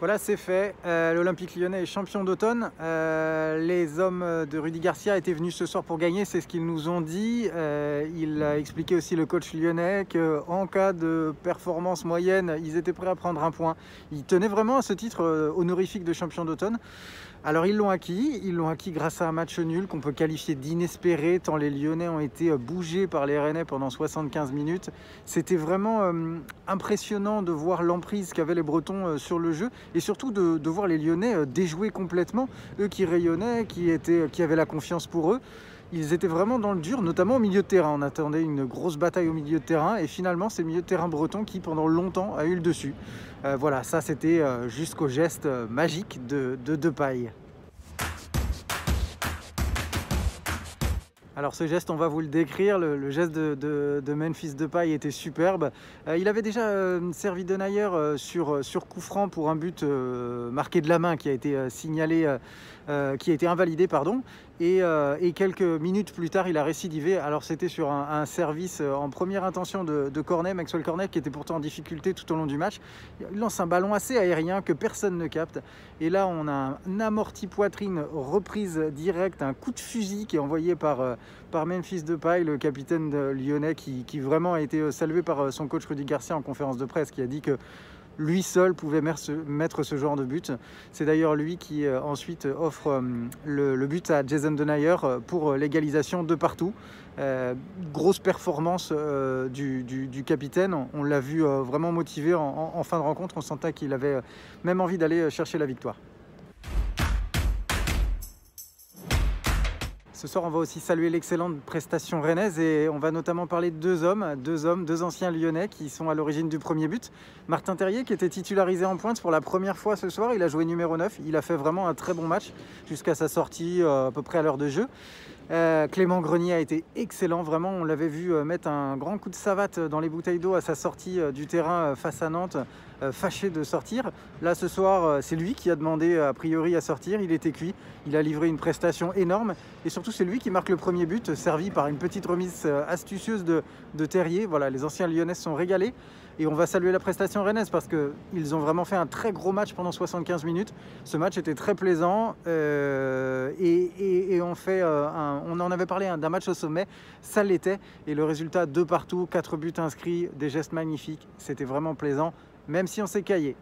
Voilà, c'est fait. L'Olympique Lyonnais est champion d'automne. Les hommes de Rudy Garcia étaient venus ce soir pour gagner, c'est ce qu'ils nous ont dit. Il a expliqué aussi, le coach lyonnais, qu'en cas de performance moyenne, ils étaient prêts à prendre un point. Ils tenaient vraiment à ce titre honorifique de champion d'automne. Alors ils l'ont acquis grâce à un match nul qu'on peut qualifier d'inespéré, tant les Lyonnais ont été bougés par les Rennais pendant 75 minutes. C'était vraiment impressionnant de voir l'emprise qu'avaient les Bretons sur le jeu, et surtout de voir les Lyonnais déjouer complètement, eux qui rayonnaient, qui avaient la confiance pour eux. Ils étaient vraiment dans le dur, notamment au milieu de terrain. On attendait une grosse bataille au milieu de terrain, et finalement c'est le milieu de terrain breton qui pendant longtemps a eu le dessus. Voilà, ça c'était jusqu'au geste magique de Depay. Alors ce geste, on va vous le décrire, le geste de Memphis Depay était superbe. Il avait déjà servi Denayer sur coup franc pour un but marqué de la main qui a été signalé, qui a été invalidé, pardon. Et quelques minutes plus tard, il a récidivé. Alors c'était sur un service en première intention de Cornet, Maxwell Cornet, qui était pourtant en difficulté tout au long du match. Il lance un ballon assez aérien que personne ne capte. Et là, on a un amorti poitrine, reprise directe, un coup de fusil qui est envoyé par Memphis Depay, le capitaine lyonnais, qui vraiment a été salué par son coach Rudy Garcia en conférence de presse, qui a dit que lui seul pouvait mettre ce genre de but. C'est d'ailleurs lui qui ensuite offre le but à Jason Denayer pour l'égalisation de partout. Grosse performance du capitaine. On l'a vu vraiment motivé en fin de rencontre. On sentait qu'il avait même envie d'aller chercher la victoire. Ce soir, on va aussi saluer l'excellente prestation rennaise, et on va notamment parler de deux hommes, deux anciens lyonnais qui sont à l'origine du premier but. Martin Terrier, qui était titularisé en pointe pour la première fois ce soir, il a joué numéro 9, il a fait vraiment un très bon match jusqu'à sa sortie à peu près à l'heure de jeu. Clément Grenier a été excellent, vraiment, on l'avait vu mettre un grand coup de savate dans les bouteilles d'eau à sa sortie du terrain face à Nantes, fâché de sortir. Là ce soir, c'est lui qui a demandé a priori à sortir, il était cuit, il a livré une prestation énorme, et surtout c'est lui qui marque le premier but, servi par une petite remise astucieuse de Terrier. Voilà, les anciens lyonnais se sont régalés, et on va saluer la prestation rennaise parce qu'ils ont vraiment fait un très gros match pendant 75 minutes. Ce match était très plaisant, et on en avait parlé d'un match au sommet, ça l'était, et le résultat 2 partout, 4 buts inscrits, des gestes magnifiques, c'était vraiment plaisant, même si on s'est caillé.